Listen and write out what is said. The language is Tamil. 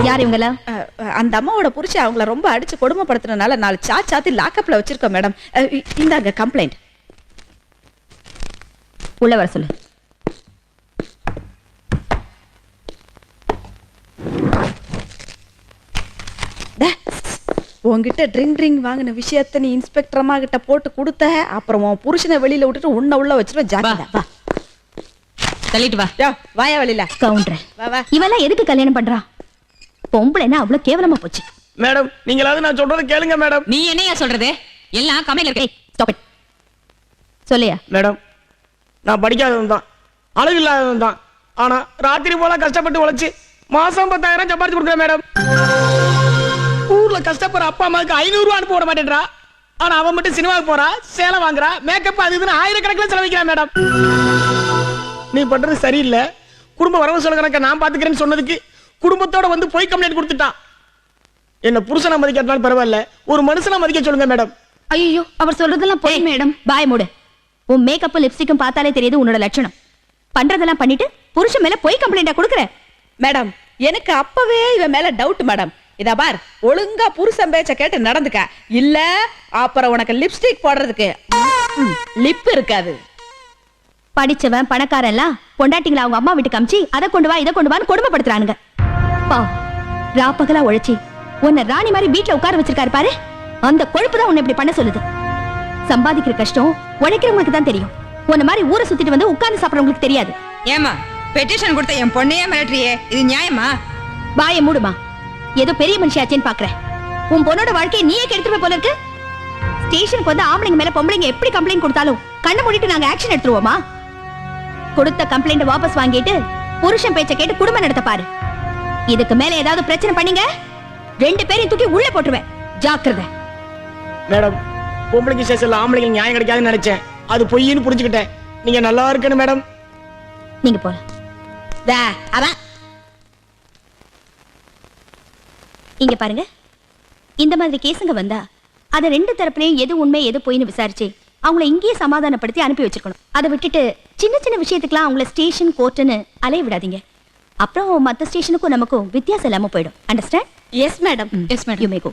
யார் இவங்கள? அந்த அம்மாவோட புருஷன் அவங்கள ரொம்ப அடிச்சு கொடுமைப்படுத்துறதுனால 4 சாத்தி லாக்அப்ல வச்சிருக்கோம் மேடம். இந்தாங்க கம்ப்ளைண்ட். உள்ள வர சொல்லு. உங்ககிட்ட ட்ரிங்க் வாங்கின விஷயத்த நீ இன்ஸ்பெக்டர் அம்மா கிட்ட போட்டு கொடுத்த, அப்புறம் உன் புருஷனை வெளியில விட்டுட்டு உன்ன உள்ள வச்சிருவ. ஜாக்கிரதை. வா தள்ளிட்டு வா. வாயா வெளியில. கவுண்டர் வா வா. இவெல்லாம் எதுக்கு கல்யாணம் பண்றா? பொம்பளைன்னா அவ்வளவு கேவலமா போச்சு. மேடம் நீங்களாவது நான் சொல்றது கேளுங்க மேடம். நீ என்னையா சொல்றது? எல்லாம் கம்ப்ளைண்ட் இருக்கு. Stop it. சொல்லியா? மேடம் நான் படிக்காதவன் தான், அழகு இல்லாதவன் தான். ஆனா ராத்திரி போல கஷ்டப்பட்டு உழைச்சு மாசம் 10,000 சம்பாதிச்சு கொடுக்குறேன் மேடம். ஊர்ல கஷ்டப்படுற அப்பா அம்மாவுக்கு 500 ரூபா அனுப்ப விட மாட்டேன்றா. ஆனா அவன் மட்டும் சினிமாவுக்கு போறா, சேலை வாங்குறா, மேக்கப் அது இதுன்னு 1000கணக்கில் செலவிக்கிறா மேடம். நீ பண்றது சரியில்லை. குடும்ப வரவு செலவு கணக்க நான் பாத்துக்கிறேன்னு சொன்னதுக்கு குடும்பத்தோட வந்து போய் கம்ப்ளைண்ட் கொடுத்துட்டான். என்ன புருஷனா மதிக்காட்டாலும் பரவாயில்ல, ஒரு மனுஷனா மதிக்க சொல்லுங்க மேடம். ஐயோ, அவர் சொல்றதெல்லாம் போய் மேடம். பாய் மூடு. உன் மேக்கப் லிப்ஸ்டிக்கும் பார்த்தாலே தெரியுது உன்னோட லட்சணம். பண்றதெல்லாம் பண்ணிட்டு புருஷன் மேல போய் கம்ப்ளைண்டா கொடுக்குற. மேடம் எனக்கு அப்பவே இவன் மேல டவுட் மேடம். இத பார், ஒழுங்கா புருஷன் பேச்ச கேட்டு நடந்துக்க, இல்ல அப்புறம் உனக்கு லிப்ஸ்டிக் போடுறதுக்கு லிப் இருக்காது. படிச்சவன் பணக்காரன் எல்லாம் பொண்டாட்டிங்களா அவங்க அம்மா வீட்டுக்கு அமிச்சு அதை கொண்டு வா இதை கொண்டு வான்னு கொடுமைப்படுத்துறானுங்க. பா ராப்பகலா உழைச்சி உன்னை ராணி மாதிரி வீட்டுல உட்கார வச்சிருக்காரு பாரு. அந்த கொழுப்பு தான் உன்னை இப்படி பண்ண சொல்லுது. சம்பாதிக்கிற கஷ்டம் உழைக்கிறவங்களுக்கு தான் தெரியும். உன்ன மாதிரி ஊரை சுத்திட்டு வந்து உட்கார்ந்து சாப்பிடறவங்களுக்கு தெரியாது. ஏமா பெட்டிஷன் கொடுத்த என் பொண்ணையே மிரட்டுறியே, இது நியாயமா? பாய மூடுமா. ஏதோ பெரிய மனுஷியாச்சேன்னு பாக்குறேன். உன் பொண்ணோட வாழ்க்கையை நீயே கெடுத்துருவ போல இருக்கு. ஸ்டேஷனுக்கு வந்து ஆம்பளைங்க மேல பொம்பளைங்க எப்படி கம்ப்ளைண்ட் கொடுத்தாலும் கண்ணை மூடிட்டு நாங்க ஆக்ஷன் எடுத்துருவோமா? கொடுத்த கம்ப்ளைண்ட் வாபஸ் வாங்கிட்டு புருஷன் பேச்ச கேட்டு குடும்பம் நடத்த பாரு. இதுக்கு மேல ஏதாவது பிரச்சனை பண்ணீங்க 2 பேரையும் தூக்கி உள்ள போட்டுருவேன். ஜாக்கிரதை. மேடம் பொம்பளைக்கு ஸ்டேஷன்ல ஆம்பளைங்களுக்கு நியாயம் கிடைக்காதுன்னு நினைச்சேன். அது பொய்ன்னு புரிஞ்சுக்கிட்டேன். நீங்க நல்லா இருக்கணும் மேடம். நீங்க போலாம். அதான் இங்க பாருங்க, இந்த மாதிரி கேஸுங்க வந்தா அத 2 தரப்புலயும் எது உண்மை எது பொய்னு விசாரிச்சு அவங்கள இங்கேயே சமாதானப்படுத்தி அனுப்பி வச்சிருக்கணும். அதை விட்டுட்டு சின்ன சின்ன விஷயத்துக்குலாம் அவங்கள ஸ்டேஷன் கோர்ட்டுன்னு அலைய விடாதீங்க. அப்புறம் மத்த ஸ்டேஷனுக்கும் நமக்கும் வித்தியாசம் இல்லாம போயிடும். Understand? Yes madam. You may go.